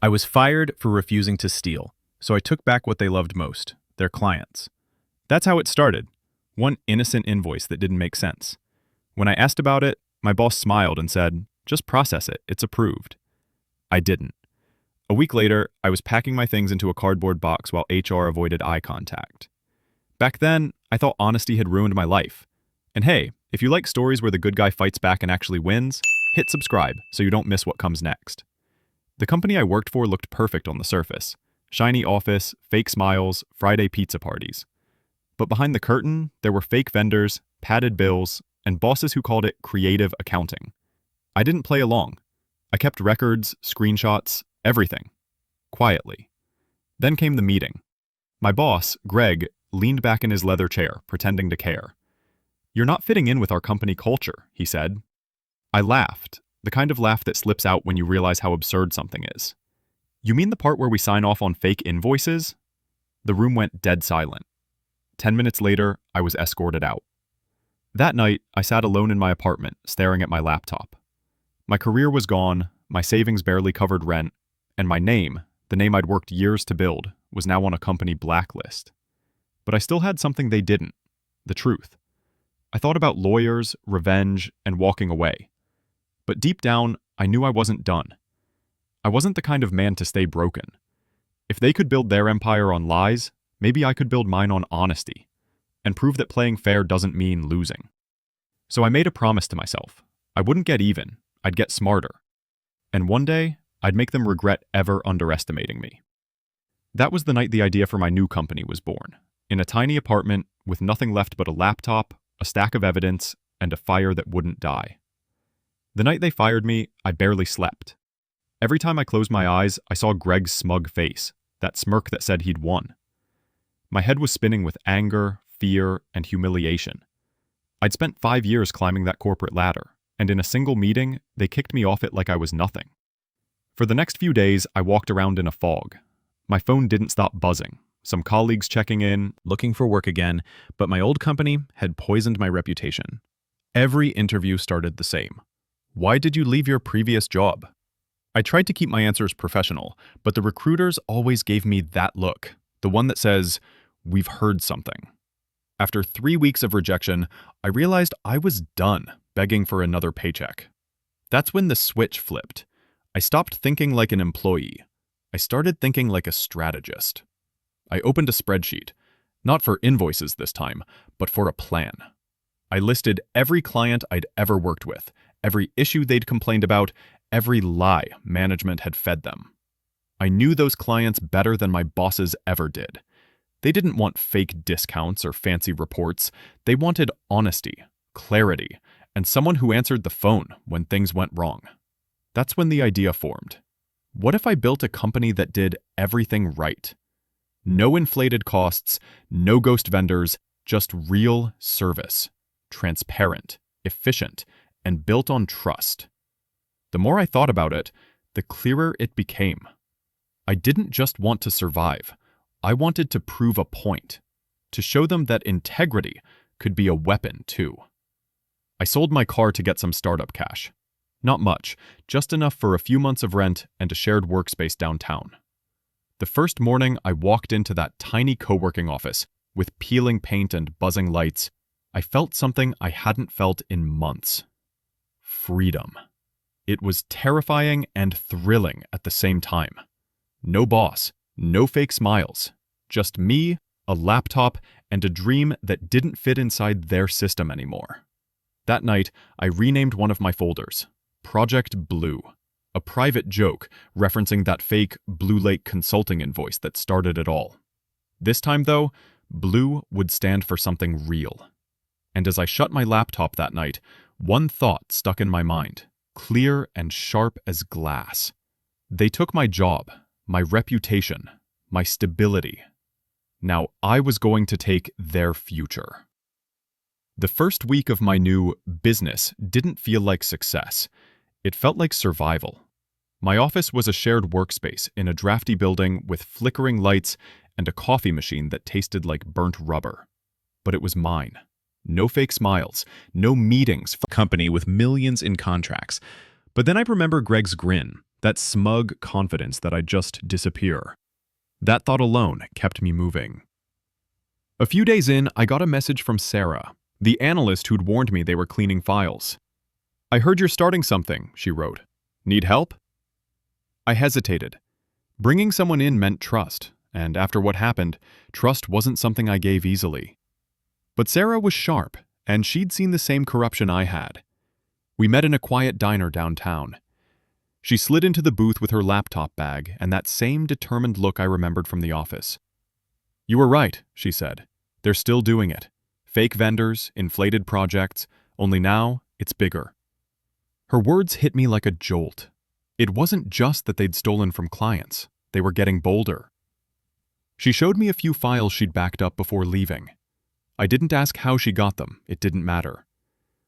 I was fired for refusing to steal, so I took back what they loved most, their clients. That's how it started. One innocent invoice that didn't make sense. When I asked about it, my boss smiled and said, "Just process it, it's approved." I didn't. A week later, I was packing my things into a cardboard box while HR avoided eye contact. Back then, I thought honesty had ruined my life. And hey, if you like stories where the good guy fights back and actually wins, hit subscribe so you don't miss what comes next. The company I worked for looked perfect on the surface. Shiny office, fake smiles, Friday pizza parties. But behind the curtain, there were fake vendors, padded bills, and bosses who called it creative accounting. I didn't play along. I kept records, screenshots, everything. Quietly. Then came the meeting. My boss, Greg, leaned back in his leather chair, pretending to care. "You're not fitting in with our company culture," he said. I laughed, the kind of laugh that slips out when you realize how absurd something is. "You mean the part where we sign off on fake invoices?" The room went dead silent. 10 minutes later, I was escorted out. That night, I sat alone in my apartment, staring at my laptop. My career was gone, my savings barely covered rent, and my name, the name I'd worked years to build, was now on a company blacklist. But I still had something they didn't: the truth. I thought about lawyers, revenge, and walking away. But deep down, I knew I wasn't done. I wasn't the kind of man to stay broken. If they could build their empire on lies, maybe I could build mine on honesty, and prove that playing fair doesn't mean losing. So I made a promise to myself. I wouldn't get even, I'd get smarter. And one day, I'd make them regret ever underestimating me. That was the night the idea for my new company was born, in a tiny apartment with nothing left but a laptop, a stack of evidence, and a fire that wouldn't die. The night they fired me, I barely slept. Every time I closed my eyes, I saw Greg's smug face, that smirk that said he'd won. My head was spinning with anger, fear, and humiliation. I'd spent 5 years climbing that corporate ladder, and in a single meeting, they kicked me off it like I was nothing. For the next few days, I walked around in a fog. My phone didn't stop buzzing, some colleagues checking in, looking for work again, but my old company had poisoned my reputation. Every interview started the same. "Why did you leave your previous job?" I tried to keep my answers professional, but the recruiters always gave me that look, the one that says, "We've heard something." After 3 weeks of rejection, I realized I was done begging for another paycheck. That's when the switch flipped. I stopped thinking like an employee. I started thinking like a strategist. I opened a spreadsheet, not for invoices this time, but for a plan. I listed every client I'd ever worked with, every issue they'd complained about, every lie management had fed them. I knew those clients better than my bosses ever did. They didn't want fake discounts or fancy reports. They wanted honesty, clarity, and someone who answered the phone when things went wrong. That's when the idea formed. What if I built a company that did everything right? No inflated costs, no ghost vendors, just real service. Transparent, efficient, and built on trust. The more I thought about it, the clearer it became. I didn't just want to survive. I wanted to prove a point, to show them that integrity could be a weapon too. I sold my car to get some startup cash. Not much, just enough for a few months of rent and a shared workspace downtown. The first morning I walked into that tiny co-working office with peeling paint and buzzing lights, I felt something I hadn't felt in months. Freedom. It was terrifying and thrilling at the same time. No boss, no fake smiles, just me, a laptop, and a dream that didn't fit inside their system anymore. That night, I renamed one of my folders, Project Blue, a private joke referencing that fake Blue Lake consulting invoice that started it all. This time, though, Blue would stand for something real. And as I shut my laptop that night, one thought stuck in my mind, clear and sharp as glass. They took my job, my reputation, my stability. Now I was going to take their future. The first week of my new business didn't feel like success. It felt like survival. My office was a shared workspace in a drafty building with flickering lights and a coffee machine that tasted like burnt rubber. But it was mine. No fake smiles, no meetings for a company with millions in contracts. But then I remember Greg's grin, That smug confidence that I'd just disappear. That thought alone kept me moving. A few days in, I got a message from Sarah, the analyst who'd warned me they were cleaning files. "I heard you're starting something," she wrote. "Need help?" I hesitated. Bringing someone in meant trust, and after what happened, trust wasn't something I gave easily. But Sarah was sharp, and she'd seen the same corruption I had. We met in a quiet diner downtown. She slid into the booth with her laptop bag and that same determined look I remembered from the office. "You were right," she said. "They're still doing it. Fake vendors, inflated projects, only now it's bigger." Her words hit me like a jolt. It wasn't just that they'd stolen from clients. They were getting bolder. She showed me a few files she'd backed up before leaving. I didn't ask how she got them. It didn't matter.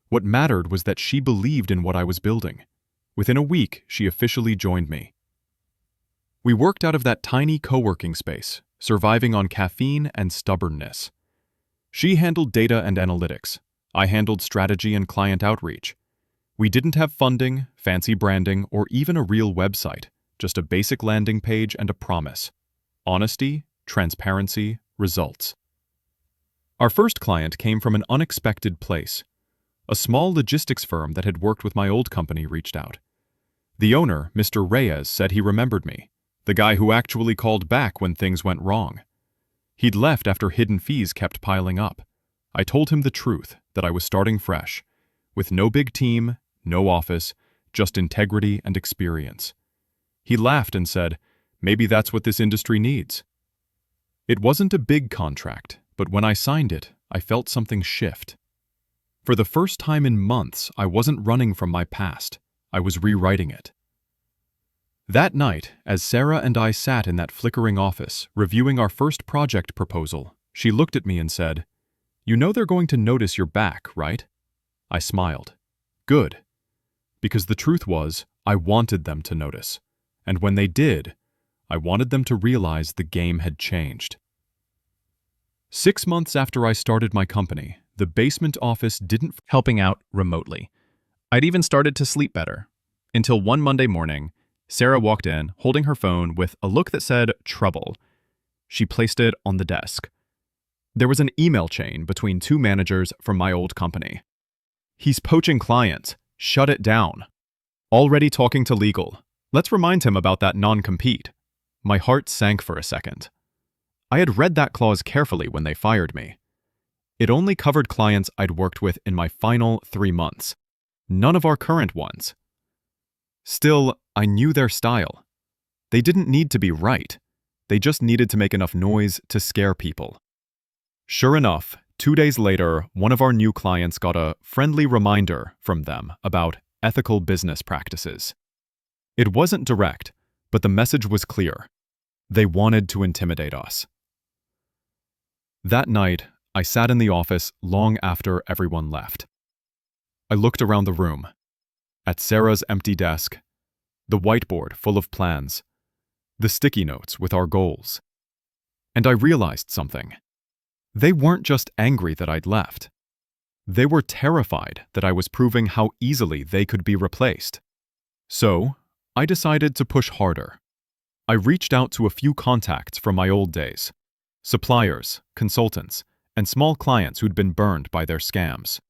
What mattered was that she believed in what I was building. Within a week, she officially joined me. We worked out of that tiny co-working space, surviving on caffeine and stubbornness. She handled data and analytics. I handled strategy and client outreach. We didn't have funding, fancy branding, or even a real website, just a basic landing page and a promise. Honesty, transparency, results. Our first client came from an unexpected place. A small logistics firm that had worked with my old company reached out. The owner, Mr. Reyes, said he remembered me, the guy who actually called back when things went wrong. He'd left after hidden fees kept piling up. I told him the truth, that I was starting fresh, with no big team, no office, just integrity and experience. He laughed and said, "Maybe that's what this industry needs." It wasn't a big contract, but when I signed it, I felt something shift. For the first time in months, I wasn't running from my past. I was rewriting it. That night, as Sarah and I sat in that flickering office, reviewing our first project proposal, she looked at me and said, "You know they're going to notice your back, right?" I smiled. Good. Because the truth was, I wanted them to notice. And when they did, I wanted them to realize the game had changed. 6 months after I started my company, the basement office didn't helping out remotely. I'd even started to sleep better. Until one Monday morning, Sarah walked in, holding her phone with a look that said, "Trouble." She placed it on the desk. There was an email chain between two managers from my old company. "He's poaching clients. Shut it down. Already talking to legal. Let's remind him about that non-compete." My heart sank for a second. I had read that clause carefully when they fired me. It only covered clients I'd worked with in my final 3 months. None of our current ones. Still, I knew their style. They didn't need to be right. They just needed to make enough noise to scare people. Sure enough, 2 days later, one of our new clients got a friendly reminder from them about ethical business practices. It wasn't direct, but the message was clear. They wanted to intimidate us. That night, I sat in the office long after everyone left. I looked around the room, at Sarah's empty desk, the whiteboard full of plans, the sticky notes with our goals. And I realized something. They weren't just angry that I'd left. They were terrified that I was proving how easily they could be replaced. So, I decided to push harder. I reached out to a few contacts from my old days, suppliers, consultants, and small clients who'd been burned by their scams.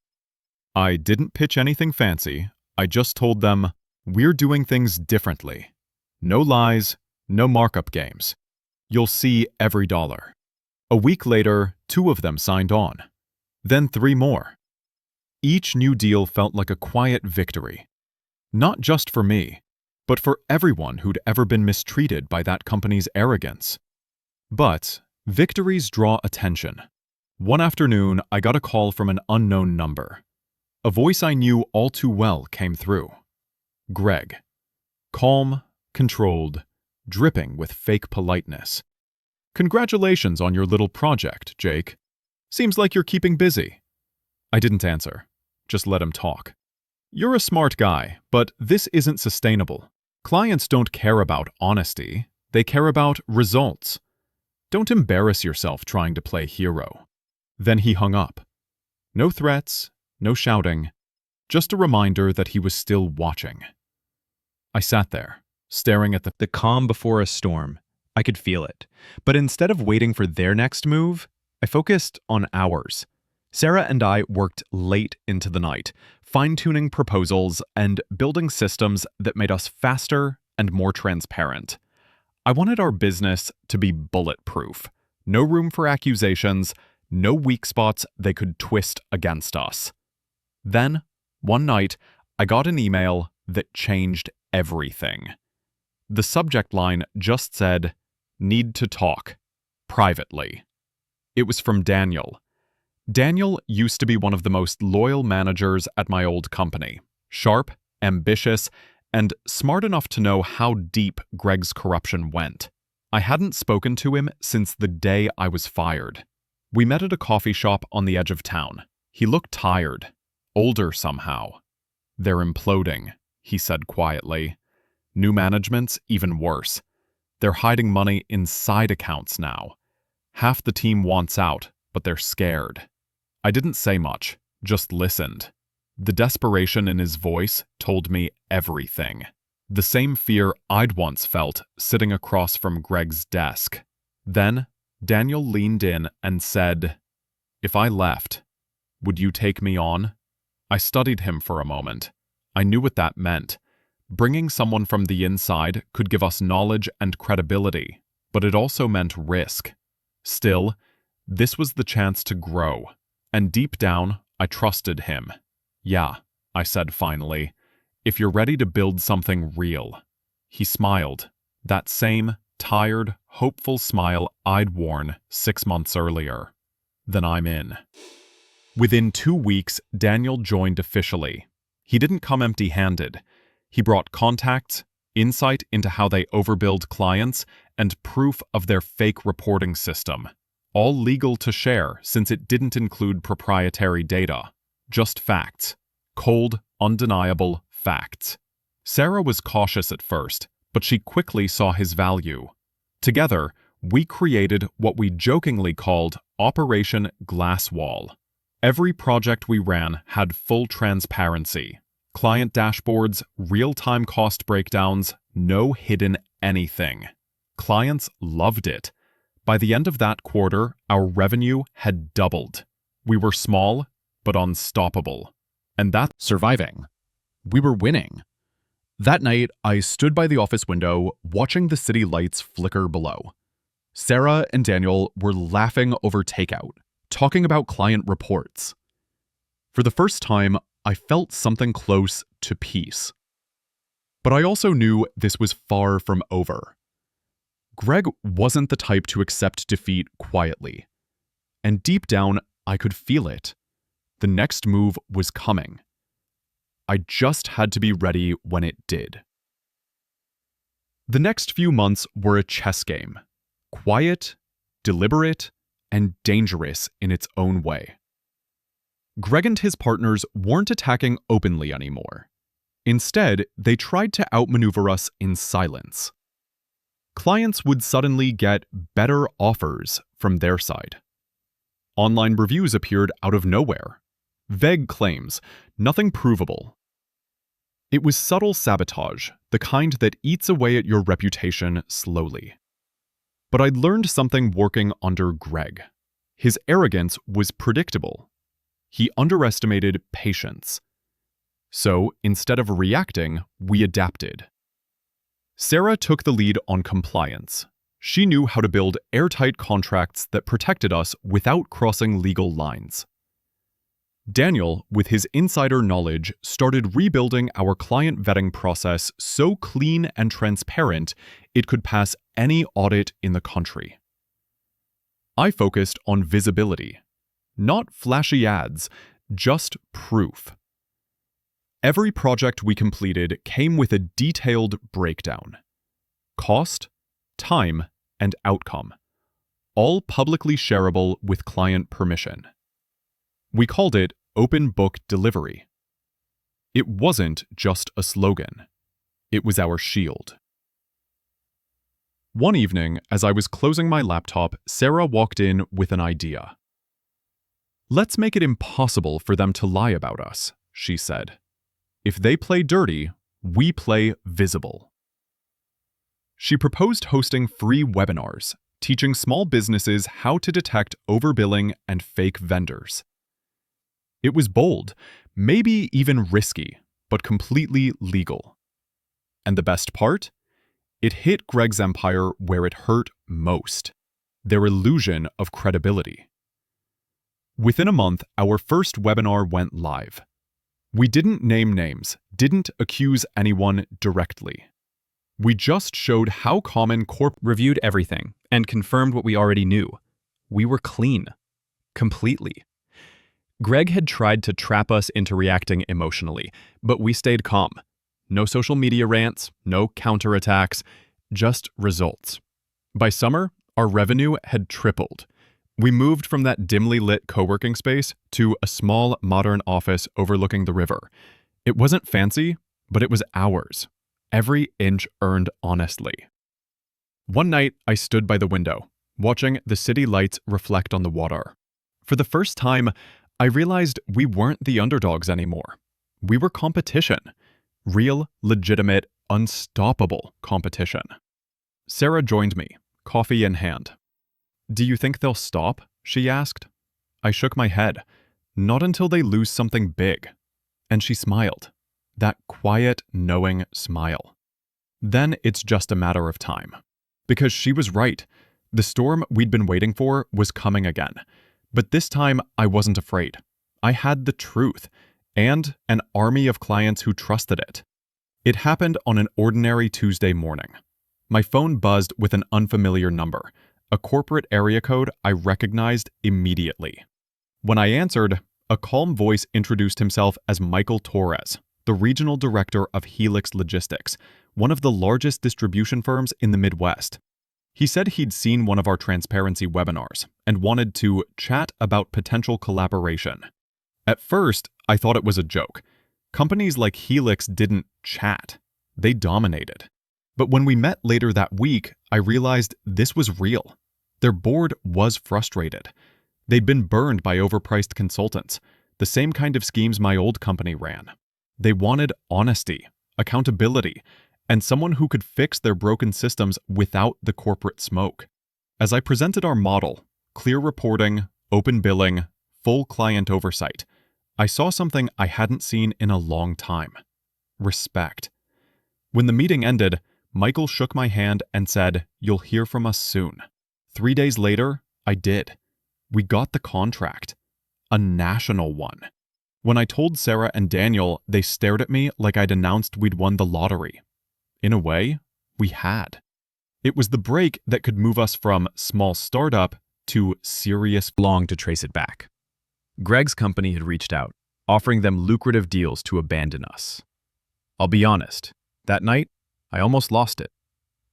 I didn't pitch anything fancy. I just told them, "We're doing things differently. No lies, no markup games. You'll see every dollar." A week later, 2 of them signed on. Then 3 more. Each new deal felt like a quiet victory. Not just for me, but for everyone who'd ever been mistreated by that company's arrogance. But victories draw attention. One afternoon, I got a call from an unknown number. A voice I knew all too well came through. Greg. Calm, controlled, dripping with fake politeness. "Congratulations on your little project, Jake. Seems like you're keeping busy." I didn't answer. Just let him talk. "You're a smart guy, but this isn't sustainable. Clients don't care about honesty. They care about results. Don't embarrass yourself trying to play hero." Then he hung up. No threats, no shouting, just a reminder that he was still watching. I sat there, staring at the calm before a storm. I could feel it. But instead of waiting for their next move, I focused on ours. Sarah and I worked late into the night, fine-tuning proposals and building systems that made us faster and more transparent. I wanted our business to be bulletproof. No room for accusations, no weak spots they could twist against us. Then, one night, I got an email that changed everything. The subject line just said, "Need to talk. Privately." It was from Daniel. Daniel used to be one of the most loyal managers at my old company. Sharp, ambitious, and smart enough to know how deep Greg's corruption went. I hadn't spoken to him since the day I was fired. We met at a coffee shop on the edge of town. He looked tired, older somehow. "They're imploding," he said quietly. "New management's even worse. They're hiding money inside accounts now. Half the team wants out, but they're scared." I didn't say much, just listened. The desperation in his voice told me everything. The same fear I'd once felt sitting across from Greg's desk. Then, Daniel leaned in and said, "If I left, would you take me on?" I studied him for a moment. I knew what that meant. Bringing someone from the inside could give us knowledge and credibility, but it also meant risk. Still, this was the chance to grow, and deep down, I trusted him. "Yeah," I said finally, "if you're ready to build something real." He smiled, that same tired, hopeful smile I'd worn 6 months earlier. "Then I'm in." Within 2 weeks, Daniel joined officially. He didn't come empty-handed. He brought contacts, insight into how they overbilled clients, and proof of their fake reporting system. All legal to share since it didn't include proprietary data. Just facts. Cold, undeniable facts. Sarah was cautious at first, but she quickly saw his value. Together, we created what we jokingly called Operation Glass Wall. Every project we ran had full transparency. Client dashboards, real-time cost breakdowns, no hidden anything. Clients loved it. By the end of that quarter, our revenue had doubled. We were small, but unstoppable. And that's surviving. We were winning. That night, I stood by the office window, watching the city lights flicker below. Sarah and Daniel were laughing over takeout, talking about client reports. For the first time, I felt something close to peace. But I also knew this was far from over. Greg wasn't the type to accept defeat quietly. And deep down, I could feel it. The next move was coming. I just had to be ready when it did. The next few months were a chess game. Quiet, deliberate, and dangerous in its own way. Greg and his partners weren't attacking openly anymore. Instead, they tried to outmaneuver us in silence. Clients would suddenly get better offers from their side. Online reviews appeared out of nowhere. Vague claims, nothing provable. It was subtle sabotage, the kind that eats away at your reputation slowly. But I'd learned something working under Greg. His arrogance was predictable. He underestimated patience. So, instead of reacting, we adapted. Sarah took the lead on compliance. She knew how to build airtight contracts that protected us without crossing legal lines. Daniel, with his insider knowledge, started rebuilding our client vetting process so clean and transparent it could pass any audit in the country. I focused on visibility. Not flashy ads, just proof. Every project we completed came with a detailed breakdown. Cost, time, and outcome. All publicly shareable with client permission. We called it Open Book Delivery. It wasn't just a slogan. It was our shield. One evening, as I was closing my laptop, Sarah walked in with an idea. "Let's make it impossible for them to lie about us," she said. "If they play dirty, we play visible." She proposed hosting free webinars, teaching small businesses how to detect overbilling and fake vendors. It was bold, maybe even risky, but completely legal. And the best part? It hit Greg's empire where it hurt most: their illusion of credibility. Within a month, our first webinar went live. We didn't name names, didn't accuse anyone directly. We just showed how common reviewed everything and confirmed what we already knew. We were clean. Completely. Greg had tried to trap us into reacting emotionally, but we stayed calm. No social media rants, no counterattacks, just results. By summer, our revenue had tripled. We moved from that dimly lit co-working space to a small, modern office overlooking the river. It wasn't fancy, but it was ours. Every inch earned honestly. One night, I stood by the window, watching the city lights reflect on the water. For the first time, I realized we weren't the underdogs anymore. We were competition. Real, legitimate, unstoppable competition. Sarah joined me, coffee in hand. "Do you think they'll stop?" she asked. I shook my head. "Not until they lose something big." And she smiled. That quiet, knowing smile. Then it's just a matter of time. Because she was right. The storm we'd been waiting for was coming again. But this time, I wasn't afraid. I had the truth, and an army of clients who trusted it. It happened on an ordinary Tuesday morning. My phone buzzed with an unfamiliar number, a corporate area code I recognized immediately. When I answered, a calm voice introduced himself as Michael Torres, the regional director of Helix Logistics, one of the largest distribution firms in the Midwest. He said he'd seen one of our transparency webinars and wanted to chat about potential collaboration. At first, I thought it was a joke. Companies like Helix didn't chat. They dominated. But when we met later that week, I realized this was real. Their board was frustrated. They'd been burned by overpriced consultants, the same kind of schemes my old company ran. They wanted honesty, accountability, and someone who could fix their broken systems without the corporate smoke. As I presented our model, clear reporting, open billing, full client oversight, I saw something I hadn't seen in a long time: respect. When the meeting ended, Michael shook my hand and said, "You'll hear from us soon." 3 days later, I did. We got the contract. A national one. When I told Sarah and Daniel, they stared at me like I'd announced we'd won the lottery. In a way, we had. It was the break that could move us from small startup to serious. Long to trace it back. Greg's company had reached out, offering them lucrative deals to abandon us. I'll be honest, that night, I almost lost it.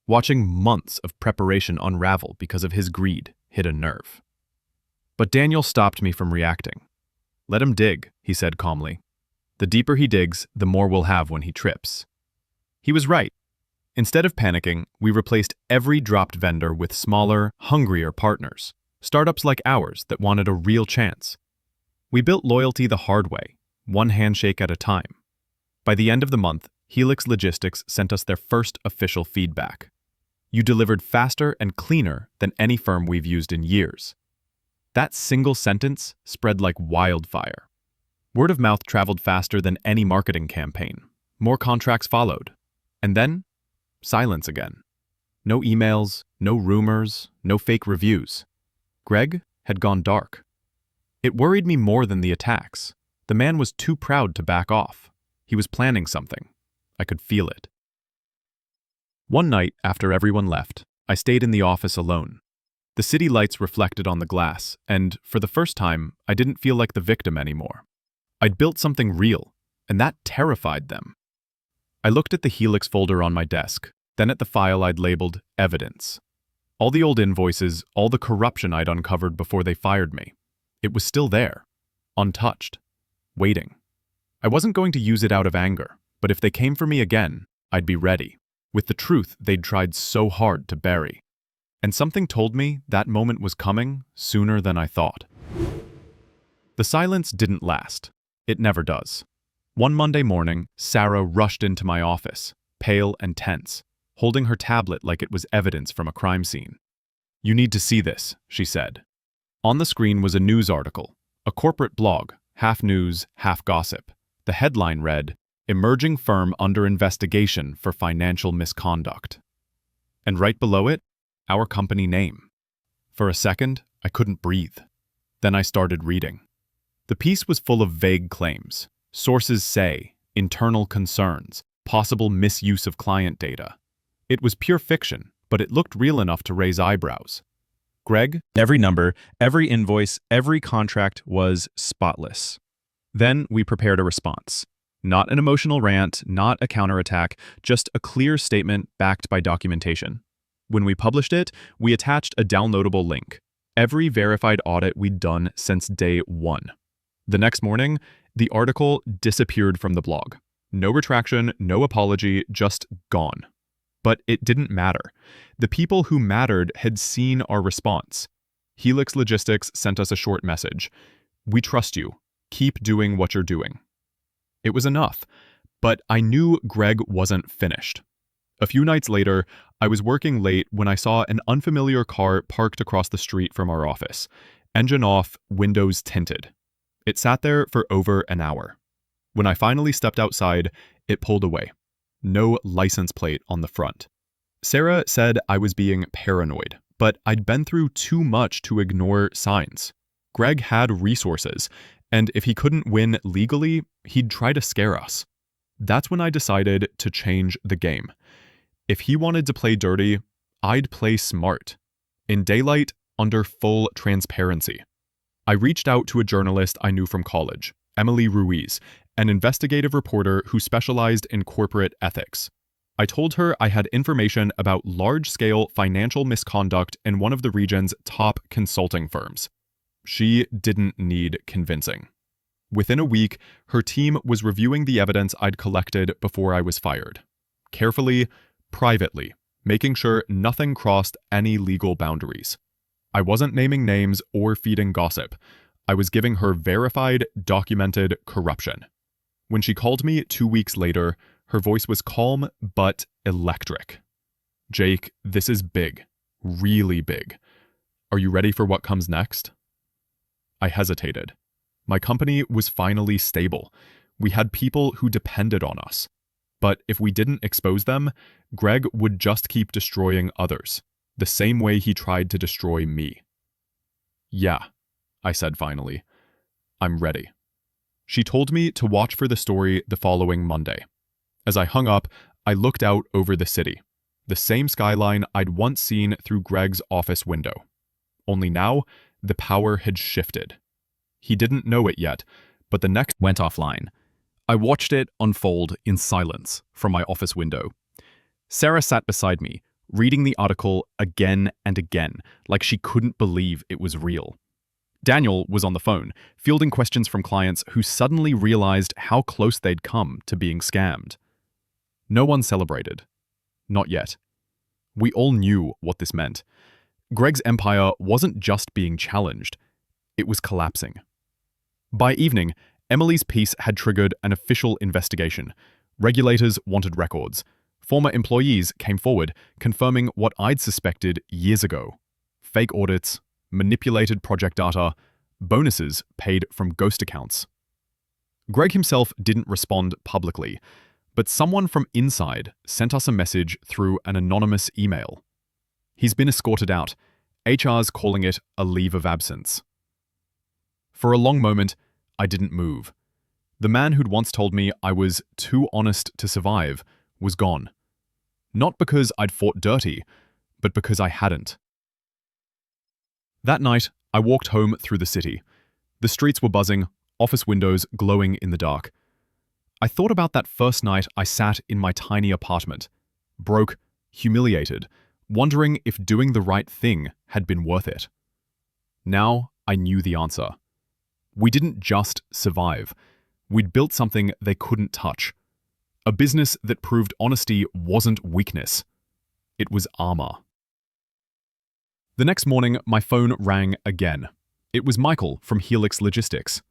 Watching months of preparation unravel because of his greed hit a nerve. But Daniel stopped me from reacting. "Let him dig," he said calmly. "The deeper he digs, the more we'll have when he trips." He was right. Instead of panicking, we replaced every dropped vendor with smaller, hungrier partners, startups like ours that wanted a real chance. We built loyalty the hard way, one handshake at a time. By the end of the month, Helix Logistics sent us their first official feedback. "You delivered faster and cleaner than any firm we've used in years." That single sentence spread like wildfire. Word of mouth traveled faster than any marketing campaign. More contracts followed. And then, silence again. No emails, no rumors, no fake reviews. Greg had gone dark. It worried me more than the attacks. The man was too proud to back off. He was planning something. I could feel it. One night, after everyone left, I stayed in the office alone. The city lights reflected on the glass, and for the first time, I didn't feel like the victim anymore. I'd built something real, and that terrified them. I looked at the Helix folder on my desk, then at the file I'd labeled evidence. All the old invoices, all the corruption I'd uncovered before they fired me. It was still there, untouched, waiting. I wasn't going to use it out of anger, but if they came for me again, I'd be ready, with the truth they'd tried so hard to bury. And something told me that moment was coming sooner than I thought. The silence didn't last. It never does. One Monday morning, Sarah rushed into my office, pale and tense. holding her tablet like it was evidence from a crime scene. "You need to see this," she said. On the screen was a news article, a corporate blog, half news, half gossip. The headline read, "Emerging firm under investigation for financial misconduct." And right below it, our company name. For a second, I couldn't breathe. Then I started reading. The piece was full of vague claims. Sources say, internal concerns, possible misuse of client data. It was pure fiction, but it looked real enough to raise eyebrows. Greg, every number, every invoice, every contract was spotless. Then we prepared a response. Not an emotional rant, not a counterattack, just a clear statement backed by documentation. When we published it, we attached a downloadable link. Every verified audit we'd done since day one. The next morning, the article disappeared from the blog. No retraction, no apology, just gone. But it didn't matter. The people who mattered had seen our response. Helix Logistics sent us a short message. "We trust you. Keep doing what you're doing." It was enough, but I knew Greg wasn't finished. A few nights later, I was working late when I saw an unfamiliar car parked across the street from our office. Engine off, windows tinted. It sat there for over an hour. When I finally stepped outside, it pulled away. No license plate on the front. Sarah said I was being paranoid, but I'd been through too much to ignore signs. Greg had resources, and if he couldn't win legally, he'd try to scare us. That's when I decided to change the game. If he wanted to play dirty, I'd play smart. In daylight, under full transparency. I reached out to a journalist I knew from college, Emily Ruiz, an investigative reporter who specialized in corporate ethics. I told her I had information about large-scale financial misconduct in one of the region's top consulting firms. She didn't need convincing. Within a week, her team was reviewing the evidence I'd collected before I was fired. Carefully, privately, making sure nothing crossed any legal boundaries. I wasn't naming names or feeding gossip. I was giving her verified, documented corruption. When she called me 2 weeks later, her voice was calm but electric. "Jake, this is big. Really big. Are you ready for what comes next?" I hesitated. My company was finally stable. We had people who depended on us. But if we didn't expose them, Greg would just keep destroying others, the same way he tried to destroy me. "Yeah," I said finally. "I'm ready." She told me to watch for the story the following Monday. As I hung up, I looked out over the city, the same skyline I'd once seen through Greg's office window. Only now, the power had shifted. He didn't know it yet, but the next went offline. I watched it unfold in silence from my office window. Sarah sat beside me, reading the article again and again, like she couldn't believe it was real. Daniel was on the phone, fielding questions from clients who suddenly realized how close they'd come to being scammed. No one celebrated. Not yet. We all knew what this meant. Greg's empire wasn't just being challenged, it was collapsing. By evening, Emily's piece had triggered an official investigation. Regulators wanted records. Former employees came forward, confirming what I'd suspected years ago. Fake audits, manipulated project data, bonuses paid from ghost accounts. Greg himself didn't respond publicly, but someone from inside sent us a message through an anonymous email. He's been escorted out. HR's calling it a leave of absence. For a long moment, I didn't move. The man who'd once told me I was too honest to survive was gone. Not because I'd fought dirty, but because I hadn't. That night, I walked home through the city. The streets were buzzing, office windows glowing in the dark. I thought about that first night I sat in my tiny apartment, broke, humiliated, wondering if doing the right thing had been worth it. Now I knew the answer. We didn't just survive. We'd built something they couldn't touch. A business that proved honesty wasn't weakness. It was armor. The next morning, my phone rang again. It was Michael from Helix Logistics.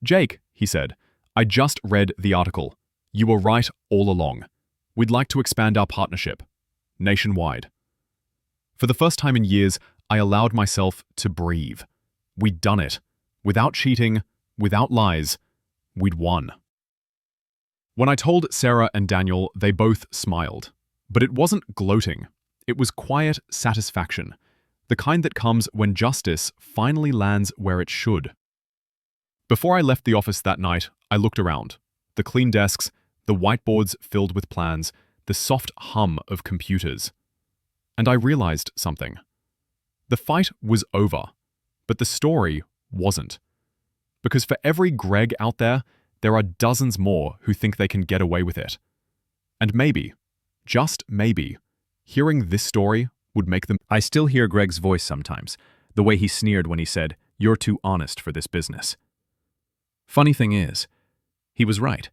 "Jake," he said, "I just read the article. You were right all along. We'd like to expand our partnership. nationwide. For the first time in years, I allowed myself to breathe. We'd done it. Without cheating, without lies, we'd won. When I told Sarah and Daniel, they both smiled. But it wasn't gloating. It was quiet satisfaction, the kind that comes when justice finally lands where it should. Before I left the office that night, I looked around. The clean desks, the whiteboards filled with plans, the soft hum of computers. And I realized something. The fight was over, but the story wasn't. Because for every Greg out there are dozens more who think they can get away with it. And maybe, just maybe, hearing this story would make them— I still hear Greg's voice sometimes, the way he sneered when he said, "You're too honest for this business." Funny thing is, he was right.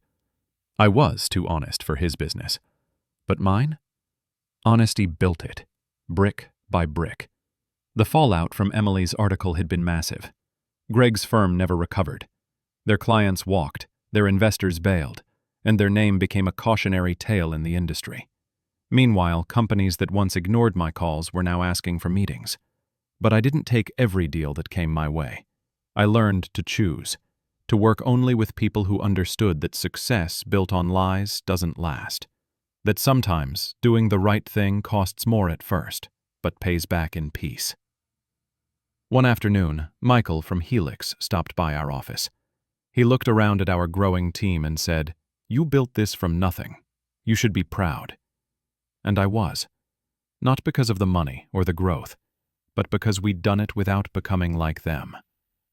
I was too honest for his business. But mine? Honesty built it, brick by brick. The fallout from Emily's article had been massive. Greg's firm never recovered. Their clients walked, their investors bailed, and their name became a cautionary tale in the industry. Meanwhile, companies that once ignored my calls were now asking for meetings. But I didn't take every deal that came my way. I learned to choose, to work only with people who understood that success built on lies doesn't last. That sometimes doing the right thing costs more at first, but pays back in peace. One afternoon, Michael from Helix stopped by our office. He looked around at our growing team and said, "You built this from nothing. You should be proud." And I was. Not because of the money or the growth, but because we'd done it without becoming like them.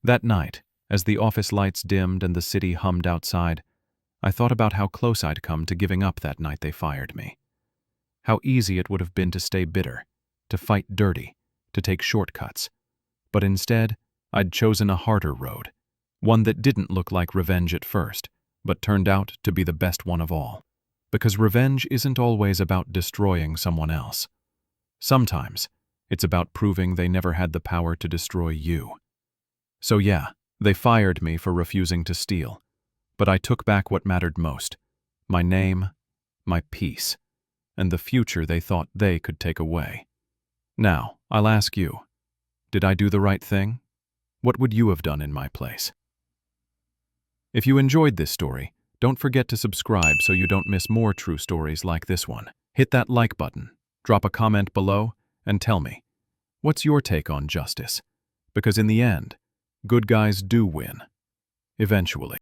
That night, as the office lights dimmed and the city hummed outside, I thought about how close I'd come to giving up that night they fired me. How easy it would have been to stay bitter, to fight dirty, to take shortcuts. But instead, I'd chosen a harder road, one that didn't look like revenge at first, but turned out to be the best one of all. Because revenge isn't always about destroying someone else. Sometimes, it's about proving they never had the power to destroy you. So yeah, they fired me for refusing to steal, but I took back what mattered most: my name, my peace, and the future they thought they could take away. Now, I'll ask you, did I do the right thing? What would you have done in my place? If you enjoyed this story, don't forget to subscribe so you don't miss more true stories like this one. Hit that like button, drop a comment below, and tell me, what's your take on justice? Because in the end, good guys do win. Eventually.